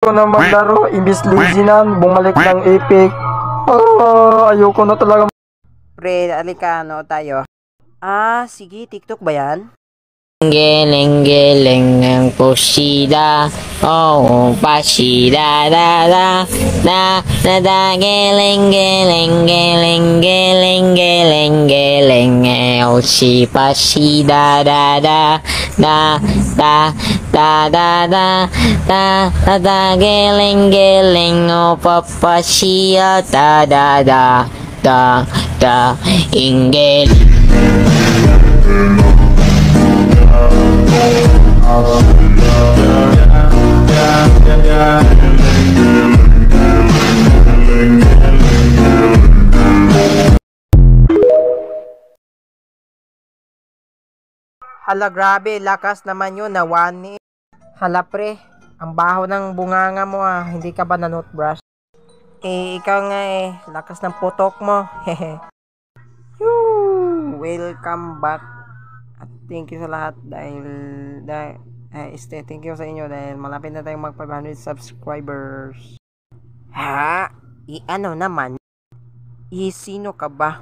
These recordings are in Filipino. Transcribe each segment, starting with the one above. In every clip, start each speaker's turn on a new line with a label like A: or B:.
A: Ko na maglaro, imbis lazy na, bumalik ng epic. Ayoko na talaga.
B: Pre, alika, ano tayo? Sige, TikTok ba yan?
C: Geleng-geleng ang pusida, oh pasida da da da da da geleng geleng geleng geleng geleng geleng oh si pasida da da da da da da da da da da geleng geleng oh papasia da da da da da ingel.
B: Hala, grabe, lakas naman yun na 1. Hala pre, ang baho ng bunganga mo hindi ka ba na toothbrush? Ikaw nga lakas ng putok mo. Welcome back. At thank you sa lahat thank you sa inyo dahil malapit na tayong mag 500 subscribers. Ano naman? Sino ka ba?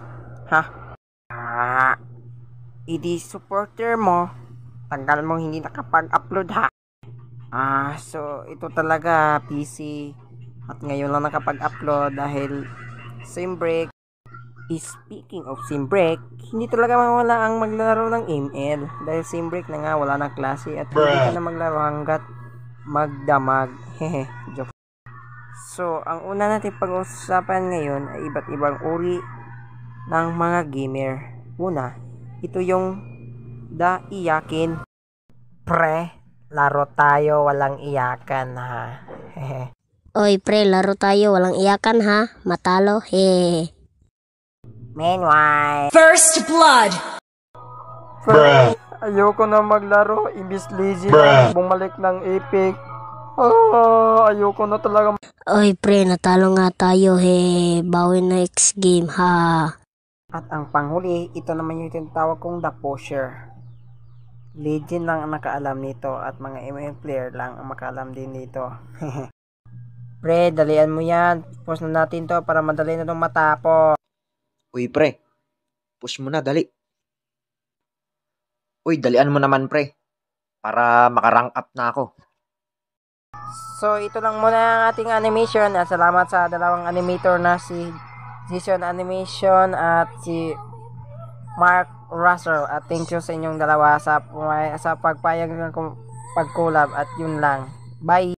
B: Idi supporter mo, tagal mo hindi nakapag-upload so ito talaga PC at ngayon lang nakapag-upload dahil sim break. Speaking of sim break, hindi talaga mawala ang maglaro ng ML dahil sim break na nga, wala na klase at hindi ka na maglaro hanggat magdamag. Joke. So ang una natin pag-usapan ngayon ay iba't ibang uri ng mga gamer. Una, ito yung iyakin. Pre, laro tayo, walang iyakan
D: Oy pre, laro tayo, walang iyakan ha. Matalo,
B: Meanwhile,
E: First blood.
A: Ayoko na maglaro, imbis lazy na, bumalik ng epic. Ayoko na talaga.
D: Oy pre, natalo nga tayo Bawi next game ha.
B: at ang panghuli, ito naman yung tinatawag kong The Pusher. Legend lang ang nakaalam nito at mga ML player lang ang makaalam din dito. Pre, dalian mo yan. Push na natin to para madali na itong matapos.
F: Uy pre, push mo na dali. Uy, dalian mo naman pre, para makarank up na ako.
B: So ito lang muna ang ating animation at salamat sa dalawang animator na si Vision Animation at si Mark Russell at thank you sa inyong dalawa sa pagpayag ng pag-collab at yun lang. Bye!